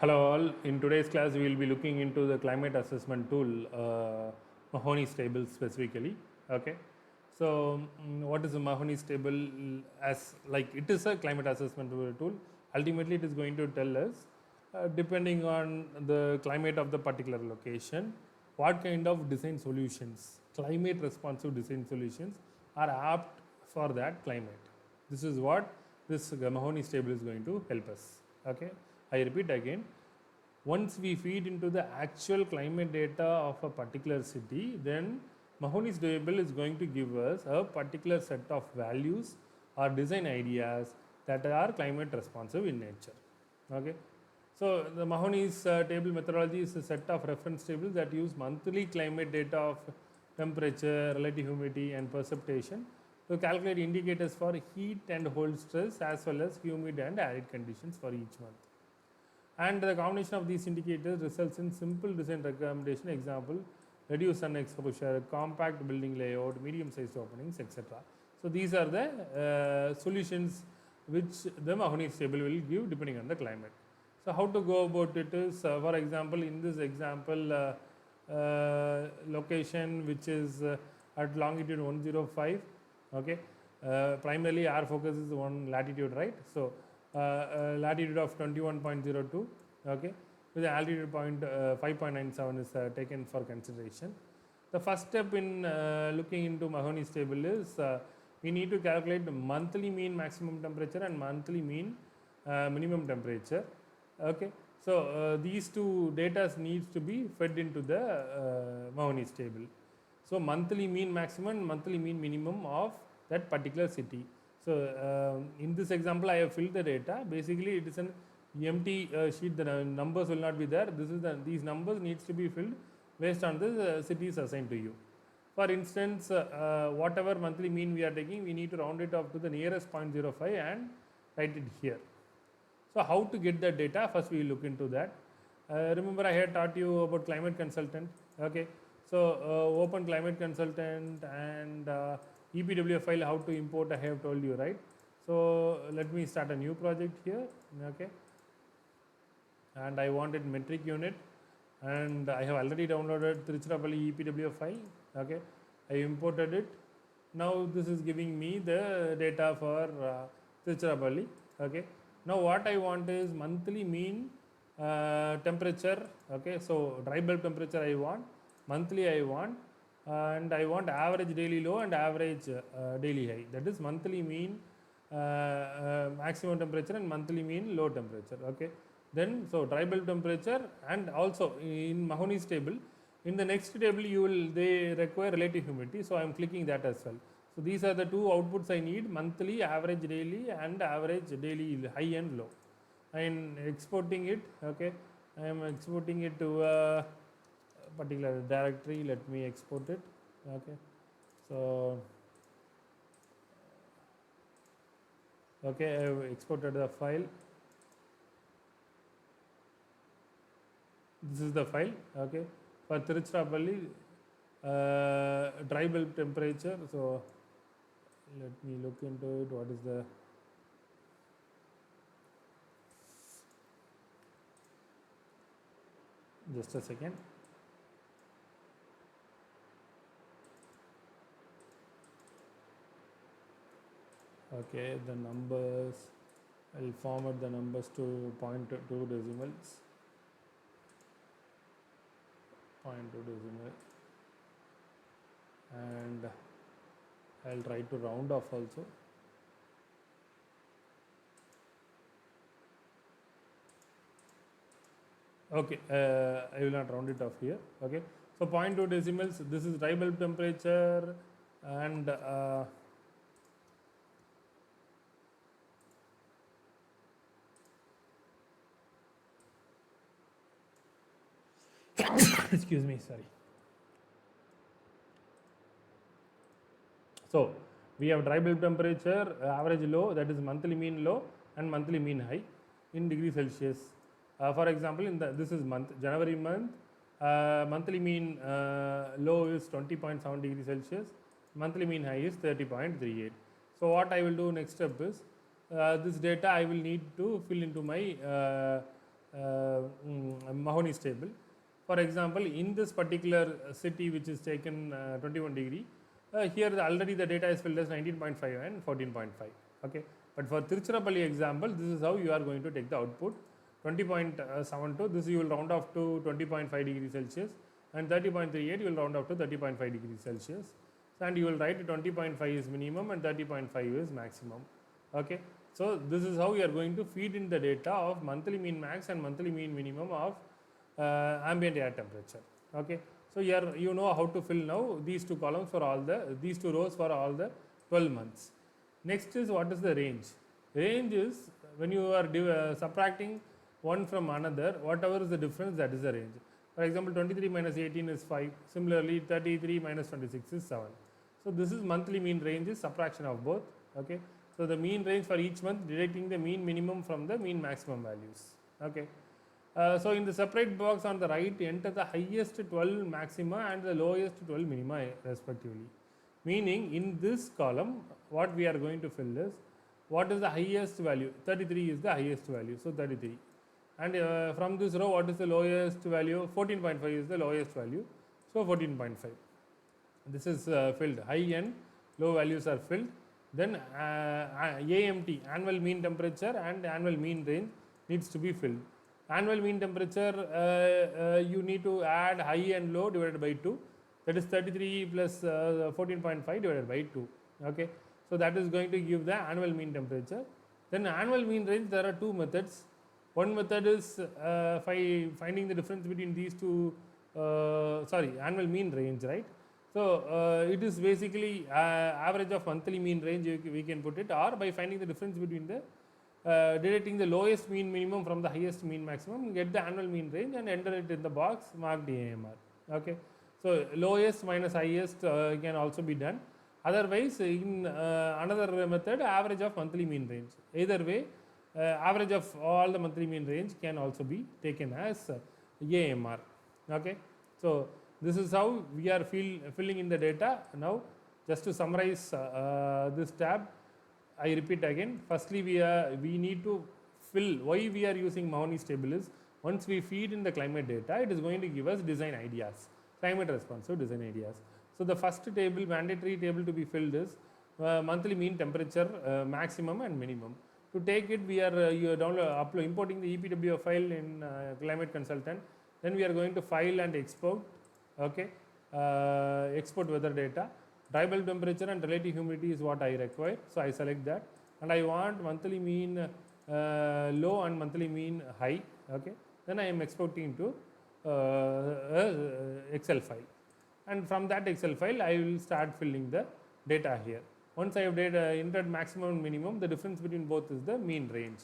Hello all. In today's class, we will be looking into the climate assessment tool, Mahoney's table specifically. Okay. So, what is a Mahoney's table? As like it is a climate assessment tool. Ultimately, it is going to tell us, depending on the climate of the particular location, what kind of design solutions, climate responsive design solutions, are apt for that climate. This is what this Mahoney's table is going to help us. Okay. I repeat again, once we feed into the actual climate data of a particular city, then Mahoney's table is going to give us a particular set of values or design ideas that are climate responsive in nature. Okay. So, the Mahoney's table methodology is a set of reference tables that use monthly climate data of temperature, relative humidity and precipitation to calculate indicators for heat and hold stress as well as humid and arid conditions for each month. And the combination of these indicators results in simple design recommendation, example, reduce sun exposure, compact building layout, medium sized openings, etc. So, these are the solutions which the Mahoney's table will give depending on the climate. So, how to go about it is, for example, in this example, location which is at longitude 105, okay, primarily our focus is on latitude, right. So, latitude of 21.02, okay, with the altitude 5.97 is taken for consideration. The first step in looking into Mahoney's table is we need to calculate the monthly mean maximum temperature and monthly mean minimum temperature. Okay. So, these two data needs to be fed into the Mahoney's table. So, monthly mean maximum and monthly mean minimum of that particular city. So, in this example, I have filled the data. Basically, it is an empty sheet. The numbers will not be there. These numbers needs to be filled based on the cities assigned to you. For instance, whatever monthly mean we are taking, we need to round it off to the nearest 0.05 and write it here. So, how to get the data? First, we will look into that. Remember, I had taught you about climate consultant. Okay. So, open climate consultant and EPWF file, how to import, I have told you, right. So, let me start a new project here. Okay. And I wanted metric unit, and I have already downloaded Trichy EPWF file. Okay. I imported it. Now, this is giving me the data for Trichy. Okay. Now, what I want is monthly mean temperature. Okay. So, dry bulb temperature I want, monthly I want, and I want average daily low and average daily high. That is monthly mean maximum temperature and monthly mean low temperature. Okay. Then, so dry bulb temperature, and also in Mahoney's table, in the next table they require relative humidity. So, I am clicking that as well. So, these are the two outputs I need: monthly, average daily, and average daily high and low. I am exporting it. Okay. I am exporting it to a particular directory. Let me export it. Okay. So, okay, I have exported the file. This is the file. Okay. For Tiruchirappalli dry bulb temperature. So, let me look into it. What is the just a second. Okay, the numbers, I'll format the numbers to 0.2 decimals, 0.2 decimal, and I'll try to round off also. Okay, I will not round it off here. Okay, so 0.2 decimals, this is dry bulb temperature, and excuse me, sorry. So, we have dry bulb temperature, average low, that is monthly mean low and monthly mean high in degree Celsius. For example, this is month, January month, monthly mean low is 20.7 degrees Celsius, monthly mean high is 30.38. So, what I will do next step is, this data I will need to fill into my Mahoney's table. For example, in this particular city which is taken 21 degree, here already the data is filled as 19.5 and 14.5. Okay, but for Tiruchirappalli example, this is how you are going to take the output. 20.72, this you will round off to 20.5 degrees Celsius, and 30.38 you will round off to 30.5 degrees Celsius, and you will write 20.5 is minimum and 30.5 is maximum. Okay, so this is how you are going to feed in the data of monthly mean max and monthly mean minimum of ambient air temperature. Okay, so here you know how to fill now these two columns for all the these two rows for all the 12 months. Next is what is the range. Range is when you are subtracting one from another, whatever is the difference, that is the range. For example, 23 minus 18 is 5. Similarly, 33 minus 26 is 7. So this is monthly mean range is subtraction of both. Okay, so the mean range for each month deducting the mean minimum from the mean maximum values. Okay. So in the separate box on the right, enter the highest 12 maxima and the lowest 12 minima respectively. Meaning in this column, what we are going to fill is what is the highest value. 33 is the highest value, so 33. And from this row, what is the lowest value? 14.5 is the lowest value, so 14.5. This is filled. High and low values are filled. Then AMT, annual mean temperature, and annual mean range needs to be filled. Annual mean temperature, you need to add high and low divided by 2. That is 33 plus 14.5 divided by 2. Okay, so that is going to give the annual mean temperature. Then annual mean range, there are two methods. One method is finding the difference between these two, annual mean range, right? So it is basically average of monthly mean range, we can put it, or by finding the difference between the deducting the lowest mean minimum from the highest mean maximum, get the annual mean range and enter it in the box marked AMR. Okay, so lowest minus highest can also be done. Otherwise, in another method, average of monthly mean range. Either way, average of all the monthly mean range can also be taken as AMR. Okay, so this is how we are filling in the data. Now, just to summarize this tab, I repeat again. Firstly, we need to fill. Why we are using Mahoney's table is once we feed in the climate data, it is going to give us design ideas, climate responsive design ideas. So the first table, mandatory table to be filled is monthly mean temperature, maximum and minimum. To take it, we are importing the EPWF file in Climate Consultant. Then we are going to file and export. Okay, export weather data. Dry bulb temperature and relative humidity is what I require, so I select that, and I want monthly mean low and monthly mean high. Okay, then I am exporting to Excel file, and from that Excel file I will start filling the data here. Once I have entered maximum and minimum, the difference between both is the mean range.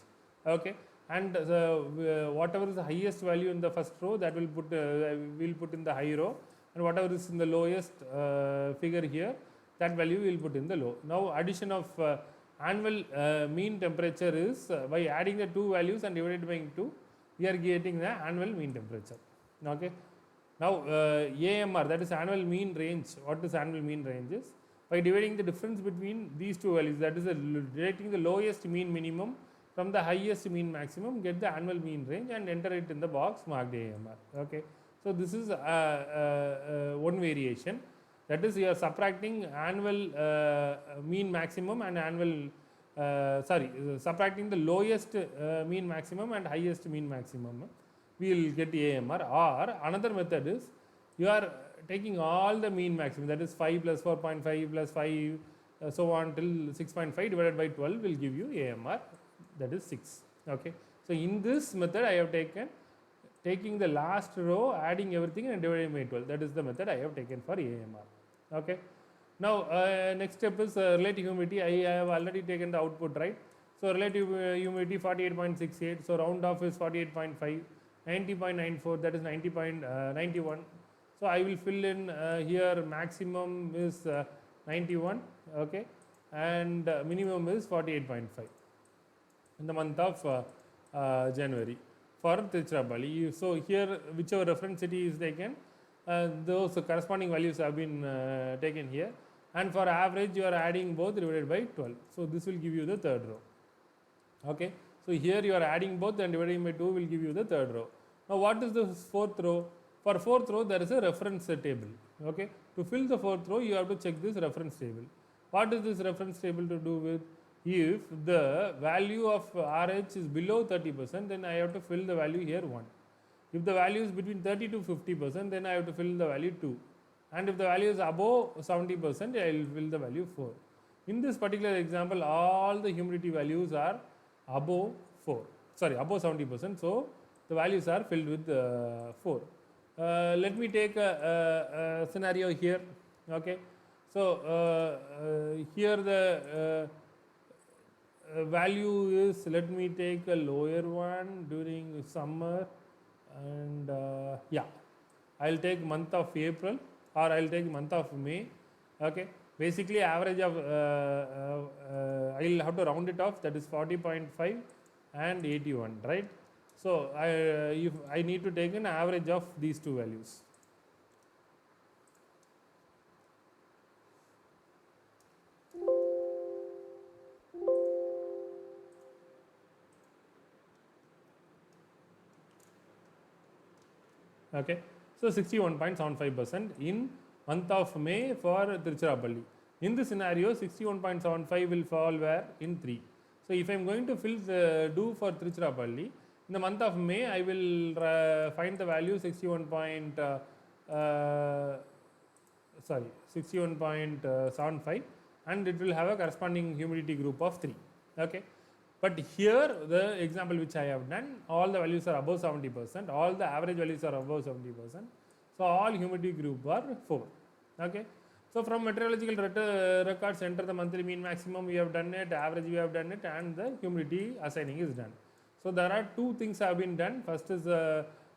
Okay, and whatever is the highest value in the first row, that will put in the high row, and whatever is in the lowest figure here, that value we will put in the low. Now addition of annual mean temperature is by adding the two values and divided by 2, we are getting the annual mean temperature. Okay. Now AMR, that is annual mean range. What is annual mean range is? By dividing the difference between these two values, that is deducting the lowest mean minimum from the highest mean maximum, get the annual mean range and enter it in the box marked AMR. Okay. So this is one variation, that is you are subtracting annual mean maximum and annual subtracting the lowest mean maximum and highest mean maximum, we will get AMR. Or another method is you are taking all the mean maximum, that is 5 plus 4.5 plus 5 so on till 6.5 divided by 12 will give you AMR, that is 6. Okay. So in this method I have taking the last row, adding everything and dividing by 12. That is the method I have taken for AMR. Okay. Now next step is relative humidity. I have already taken the output, right? So relative humidity 48.68. So round off is 48.5, 90.94, that is 90.91. So I will fill in here maximum is 91, okay, and minimum is 48.5 in the month of January for Trichy. So here whichever reference city is taken, those corresponding values have been taken here, and for average you are adding both divided by 12. So this will give you the third row. Okay. So here you are adding both and dividing by 2 will give you the third row. Now what is the fourth row? For fourth row there is a reference table. Okay. To fill the fourth row you have to check this reference table. What is this reference table to do with? If the value of RH is below 30%, then I have to fill the value here 1. If the value is between 30 to 50%, then I have to fill the value 2. And if the value is above 70%, I will fill the value 4. In this particular example, all the humidity values are above 70%. So the values are filled with 4. Let me take a scenario here. Okay. So here the value is, let me take a lower one during summer, and yeah, I'll take month of April, or I'll take month of May. Okay. Basically average of I'll have to round it off, that is 40.5 and 81, right? So if I need to take an average of these two values. Okay. So 61.75% in month of May for Tiruchirappalli. In this scenario, 61.75 will fall where? In 3. So if I am going to do for Tiruchirappalli, in the month of May, I will find the value 61.75, and it will have a corresponding humidity group of 3. Okay. But here the example which I have done, all the values are above 70%, all the average values are above 70%. So all humidity group are 4. Okay. So from meteorological records, enter the monthly mean maximum, we have done it, average we have done it, and the humidity assigning is done. So there are two things have been done. First is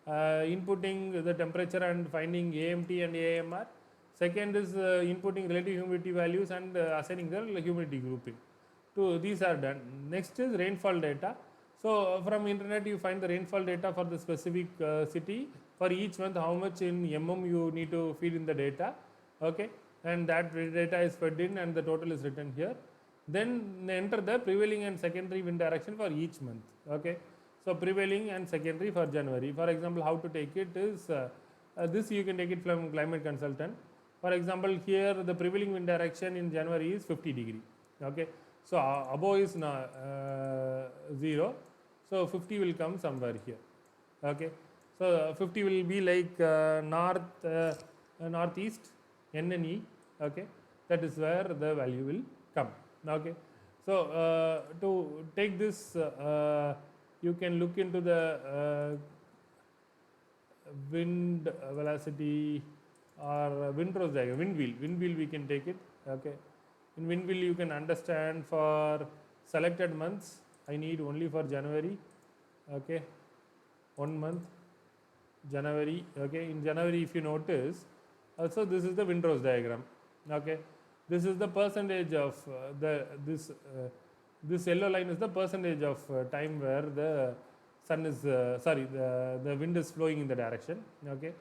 inputting the temperature and finding AMT and AMR. Second is inputting relative humidity values and assigning the humidity grouping. These are done. Next is rainfall data. So from internet you find the rainfall data for the specific city. For each month how much in you need to feed in the data. Okay. And that data is fed in and the total is written here. Then enter the prevailing and secondary wind direction for each month. Okay. So prevailing and secondary for January. For example, how to take it is this you can take it from climate consultant. For example, here the prevailing wind direction in January is 50 degree. Okay. So above is 0. So 50 will come somewhere here. Okay. So 50 will be like northeast NNE. Okay. That is where the value will come. Okay. So to take this, you can look into the wind velocity or windrose diagram, wind wheel we can take it. Okay. In wind wheel you can understand for selected months, I need only for January. Okay. 1 month, January. Okay. In January, if you notice, also this is the windrose diagram. Okay. This is the percentage of this yellow line is the percentage of time where the sun is the wind is flowing in the direction. Okay.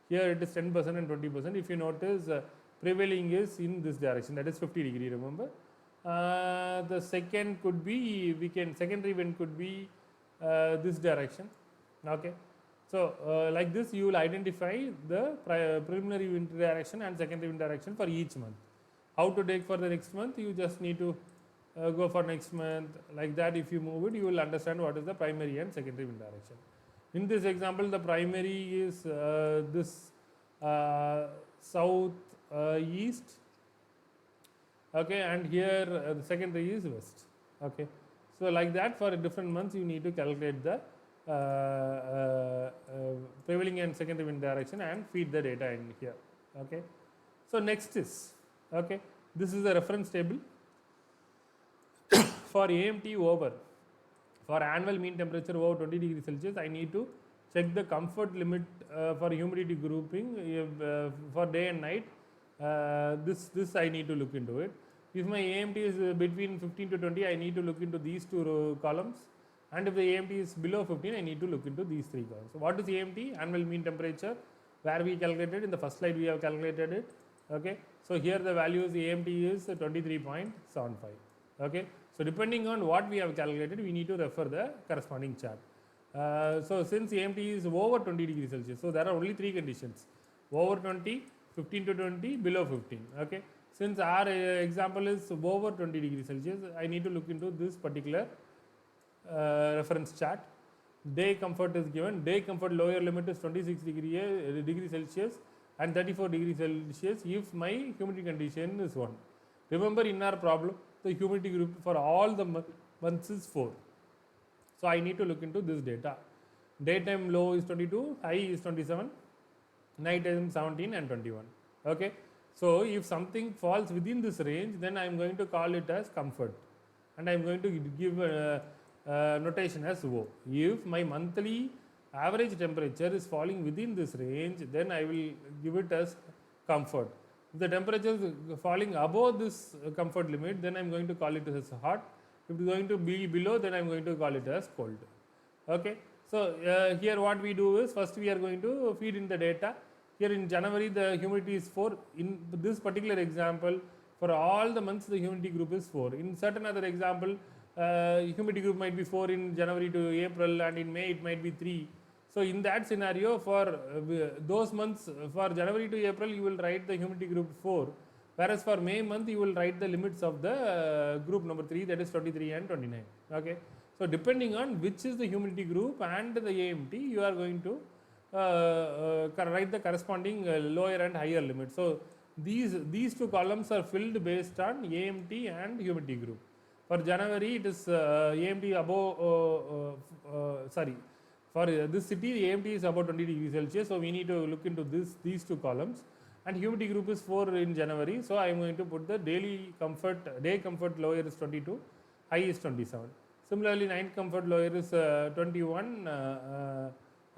Here it is 10% and 20%. If you notice, prevailing is in this direction, that is 50 degree. Remember, the second could be secondary wind could be this direction. Okay. So like this you will identify the preliminary wind direction and secondary wind direction for each month. How to take for the next month? You just need to go for next month. Like that, if you move it, you will understand what is the primary and secondary wind direction. In this example, the primary is this south east. Okay, and here the secondary is west. Okay, so like that for different months you need to calculate the prevailing and secondary wind direction and feed the data in here. Okay, so next is, okay, this is the reference table for AMT over, for annual mean temperature over 20 degrees Celsius. I need to check the comfort limit for humidity grouping for day and night. This I need to look into it. If my AMT is between 15 to 20, I need to look into these two columns, and if the AMT is below 15, I need to look into these three columns. So what is AMT? Annual mean temperature, where we calculated in the first slide we have calculated it. Okay, so here the value is AMT is 23.75. Okay, So depending on what we have calculated, we need to refer the corresponding chart. So since AMT is over 20 degrees Celsius, so there are only three conditions: over 20, 15 to 20, below 15. Okay. Since our example is over 20 degrees Celsius, I need to look into this particular reference chart. Day comfort is given. Day comfort lower limit is 26 degree Celsius and 34 degrees Celsius if my humidity condition is 1. Remember, in our problem, the humidity group for all the months is 4. So I need to look into this data. Daytime low is 22, high is 27, night time 17 and 21. Okay. So if something falls within this range, then I am going to call it as comfort, and I am going to give notation as O. If my monthly average temperature is falling within this range, then I will give it as comfort. If the temperature is falling above this comfort limit, then I am going to call it as hot. If it is going to be below, then I am going to call it as cold. Okay. So here what we do is, first we are going to feed in the data. Here in January the humidity is 4. In this particular example, for all the months the humidity group is 4. In certain other example, humidity group might be 4 in January to April, and in May it might be 3. So in that scenario, for those months, for January to April you will write the humidity group 4, whereas for May month you will write the limits of the group number 3, that is 23 and 29. Okay. So depending on which is the humidity group and the AMT, you are going to write the corresponding lower and higher limit. So these two columns are filled based on AMT and humidity group. For January it is AMT above, for this city the AMT is about 20 degrees Celsius, so we need to look into these two columns, and humidity group is 4 in January, so I am going to put the day comfort lower is 22, high is 27. Similarly, night comfort lower is 21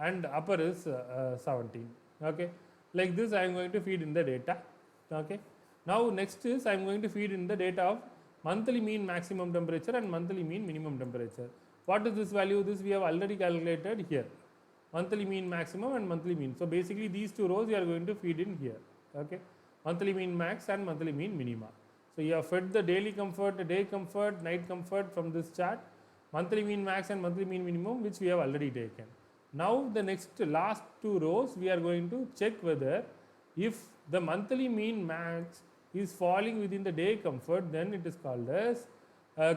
and upper is 17. Okay. Like this I am going to feed in the data. Okay. Now next is I am going to feed in the data of monthly mean maximum temperature and monthly mean minimum temperature. What is this value? This we have already calculated here. Monthly mean maximum and monthly mean. So basically these two rows we are going to feed in here. Okay. Monthly mean max and monthly mean minima. So you have fed the daily comfort, day comfort, night comfort from this chart. Monthly mean max and monthly mean minimum, which we have already taken. Now the last two rows we are going to check whether if the monthly mean max is falling within the day comfort, then it is called as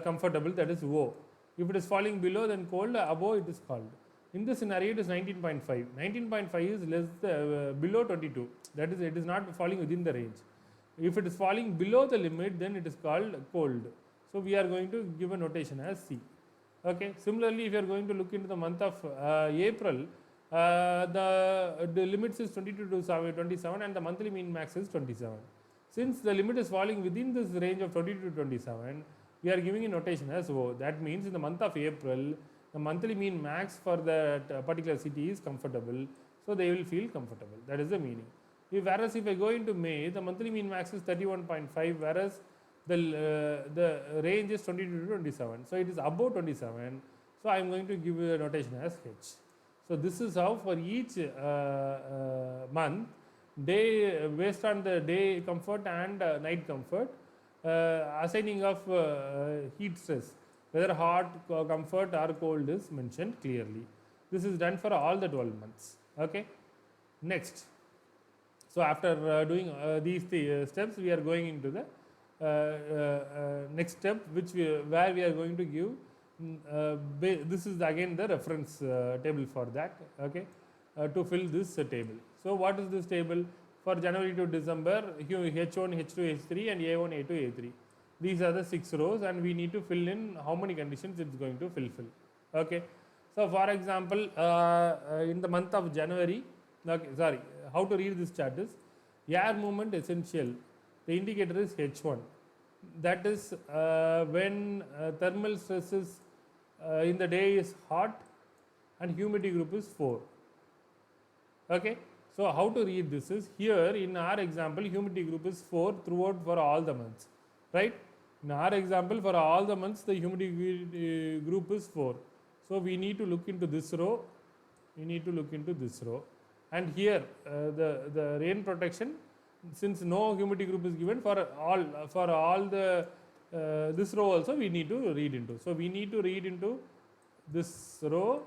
comfortable, that is O. If it is falling below, then cold, above it is called. In this scenario it is 19.5. 19.5 is less below 22, that is it is not falling within the range. If it is falling below the limit, then it is called cold. So we are going to give a notation as C. Okay. Similarly, if you are going to look into the month of April, the limits is 22 to 27 and the monthly mean max is 27. Since the limit is falling within this range of 22 to 27, we are giving a notation as O. That means in the month of April, the monthly mean max for that particular city is comfortable, so they will feel comfortable. That is the meaning. Whereas if I go into May, the monthly mean max is 31.5, whereas the range is 22 to 27. So it is above 27. So I am going to give you a notation as H. So this is how for each month, day based on the day comfort and night comfort, assigning of heat stress, whether hot, comfort or cold is mentioned clearly. This is done for all the 12 months. Okay. Next. So after doing these steps, we are going into the next step, where we are going to give this is again the reference table for that. Okay. To fill this table. So what is this table? For January to December, H1, H2, H3 and A1, A2, A3. These are the 6 rows, and we need to fill in how many conditions it is going to fulfill. Okay. So for example, in the month of January, how to read this chart is air movement essential. The indicator is H1. That is when thermal stress is in the day is hot and humidity group is 4. Okay. So how to read this is, here in our example humidity group is 4 throughout for all the months, right? In our example, for all the months the humidity group is 4. So we need to look into this row, and here the rain protection, since no humidity group is given for all the this row also we need to read into. So we need to read into this row,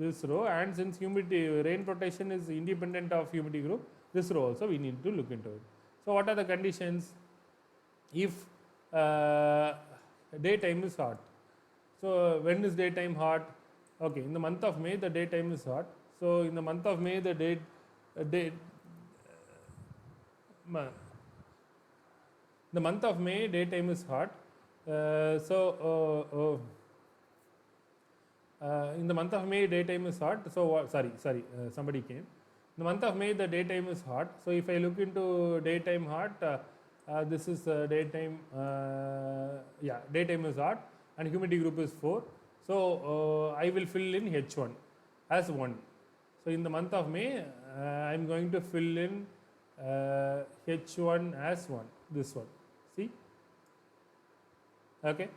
and since humidity rain protection is independent of humidity group, this row also we need to look into it. So what are the conditions? If daytime is hot, so when is daytime hot? Okay, in the month of May the daytime is hot. So in the month of May the the month of May daytime is hot. In the month of May daytime is hot. So somebody came. In the month of May the daytime is hot. So if I look into daytime hot, this is daytime. Daytime is hot and humidity group is 4. So I will fill in H1 as 1. So in the month of May, I am going to fill in H1 as 1. This one. See? Okay.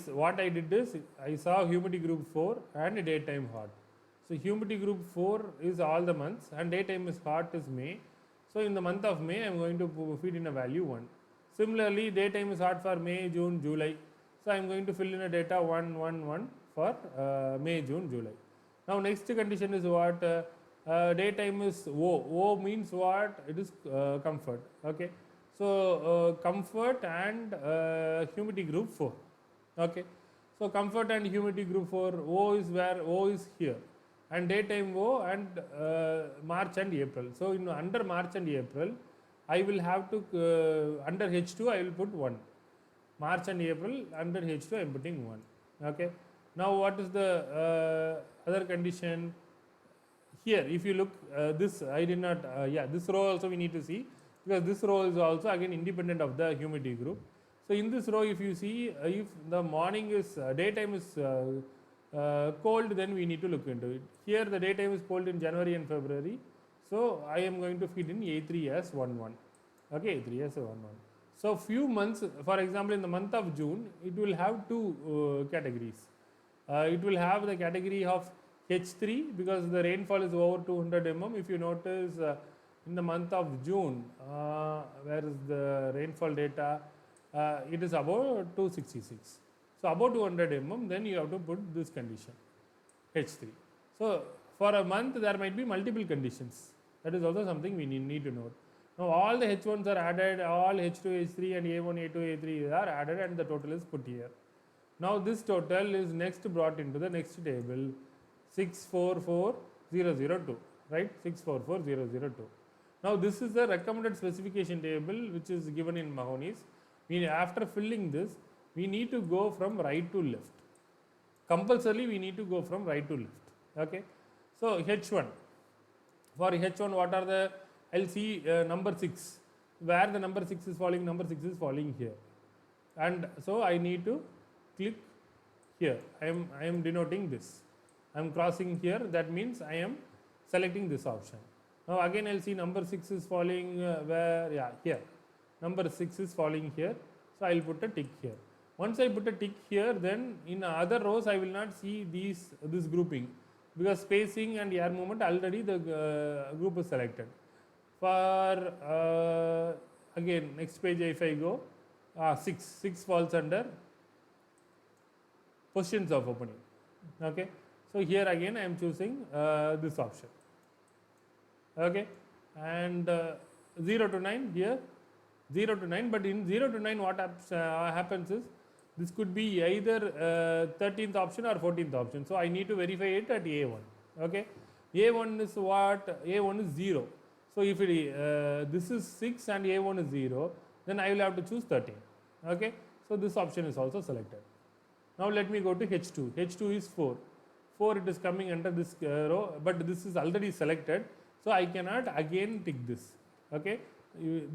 What I did is I saw humidity group 4 and daytime hot. So humidity group 4 is all the months and daytime is hot is May. So in the month of May I am going to feed in a value 1. Similarly, daytime is hot for May, June, July. So I am going to fill in a data 1, 1, 1 for May, June, July. Now next condition is what? Daytime is O. O means what? It is comfort. Okay. So comfort and humidity group 4. Okay. So comfort and humidity group 4, O is where? O is here. And daytime O and March and April. So under March and April, I will have to, under H2 I will put 1. March and April, under H2 I am putting 1. Okay. Now what is the other condition? Here if you look, this I did not, this row also we need to see, because this row is also again independent of the humidity group. So in this row if you see, if the morning is, daytime is cold, then we need to look into it. Here the daytime is cold in January and February. So I am going to feed in A3 as 1, 1. Okay, A3 as 1, 1. So few months, for example in the month of June, it will have two categories. It will have the category of H3 because the rainfall is over 200 mm. If you notice in the month of June, where is the rainfall data? It is about 266. So above 200 mm, then you have to put this condition, H3. So for a month there might be multiple conditions. That is also something we need to note. Now all the H1s are added, all H2, H3 and A1, A2, A3 are added and the total is put here. Now this total is next brought into the next table, 644002, right? 644002. Now this is the recommended specification table which is given in Mahoney's. After filling this, we need to go from right to left. Compulsorily we need to go from right to left. Okay. So H1. For H1 what are the, I'll see number 6. Where the number 6 is falling, number 6 is falling here. And so I need to click here. I am denoting this. I am crossing here. That means I am selecting this option. Now again I'll see number 6 is falling where? Here. Number 6 is falling here. So I will put a tick here. Once I put a tick here, then in other rows I will not see this grouping, because spacing and air movement already the group is selected. For again next page if I go, 6 falls under positions of opening. Okay. So here again I am choosing this option. Okay. And 0 to 9 here, 0 to 9, but in 0 to 9 what happens is, this could be either 13th option or 14th option. So I need to verify it at A1. Okay. A1 is what? A1 is 0. So if this is 6 and A1 is 0, then I will have to choose 13. Okay. So this option is also selected. Now let me go to H2. H2 is 4. 4 it is coming under this row, but this is already selected. So I cannot again tick this. Okay.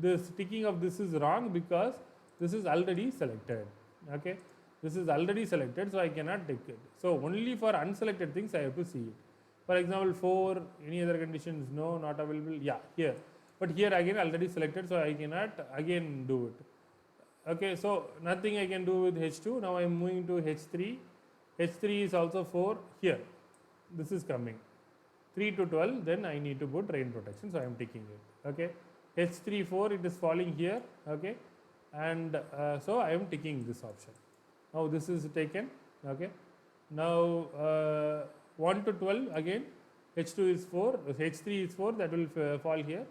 This ticking of this is wrong because this is already selected. Okay. This is already selected, so I cannot tick it. So only for unselected things I have to see it. For example 4, any other conditions? No, not available. Yeah, here. But here again already selected, so I cannot again do it. Okay, so nothing I can do with H2. Now I am moving to H3. H3 is also 4 here. This is coming. 3 to 12, then I need to put rain protection, so I am ticking it. Okay. H3 4, it is falling here. Okay. and so I am ticking this option. Now this is taken. Okay. Now 1 to 12 again, H2 is 4, H3 is 4, that will fall here.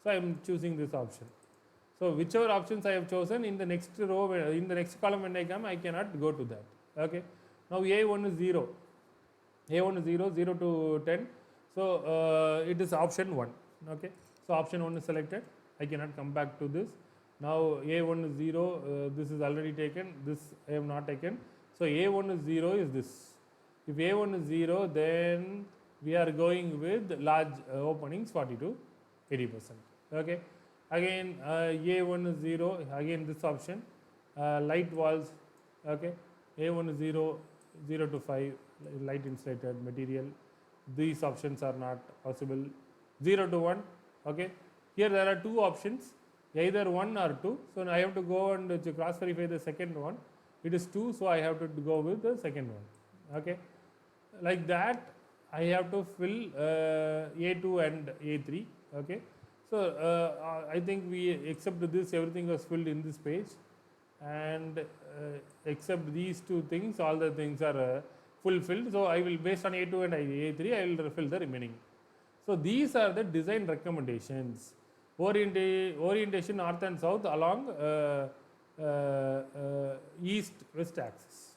So I am choosing this option. So whichever options I have chosen, in the next row, in the next column when I come, I cannot go to that. Okay. Now A1 is 0. A1 is 0, 0 to 10. So it is option 1. Okay. So option 1 is selected. I cannot come back to this. Now A1 is 0. This is already taken. This I have not taken. So A1 is 0 is this. If A1 is 0, then we are going with large openings 40 to 80%. Okay. Again A1 is 0. Again this option. Light walls. Okay. A1 is 0, 0 to 5. Light insulated material. These options are not possible. 0 to 1. Okay. Here there are two options, either 1 or 2. So I have to go and to cross verify the second one. It is 2, so I have to go with the second one. Okay. Like that, I have to fill A2 and A3. Okay. So I think we except this, everything was filled in this page, and except these two things, all the things are fulfilled. So I will, based on A2 and A3, I will fill the remaining. So these are the design recommendations. Orientation north and south along east-west axis.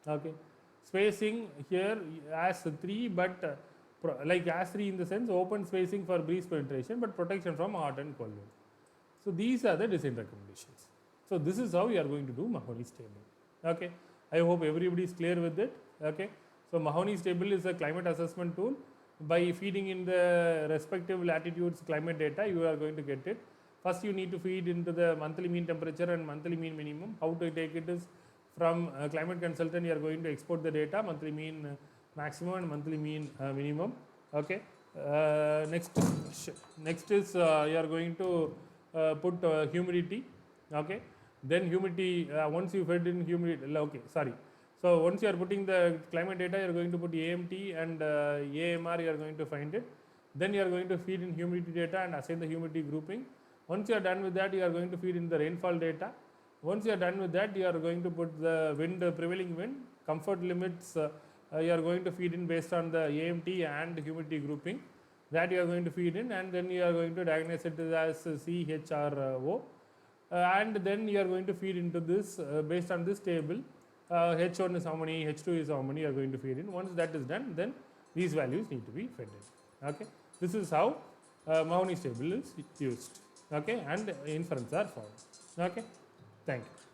Okay. Spacing here as 3, but like as 3 in the sense open spacing for breeze penetration, but protection from hot and cold wind. So these are the design recommendations. So this is how you are going to do Mahoney's table. Okay. I hope everybody is clear with it. Okay. So Mahoney's table is a climate assessment tool. By feeding in the respective latitudes climate data, you are going to get it. First you need to feed into the monthly mean temperature and monthly mean minimum. How to take it is from climate consultant, you are going to export the data, monthly mean maximum and monthly mean minimum. Okay. Next is you are going to put humidity. Okay. Then humidity, once you fed in humidity, okay, sorry. So once you are putting the climate data, you are going to put AMT and AMR, you are going to find it. Then you are going to feed in humidity data and assign the humidity grouping. Once you are done with that, you are going to feed in the rainfall data. Once you are done with that, you are going to put the wind, prevailing wind, comfort limits, you are going to feed in based on the AMT and humidity grouping. That you are going to feed in, and then you are going to diagnose it as C, H or O. And then you are going to feed into this based on this table. H1 is how many, H2 is how many you are going to feed in. Once that is done, then these values need to be fed in. Okay. This is how Mahoney's table is used. Okay. And inference are found. Okay. Thank you.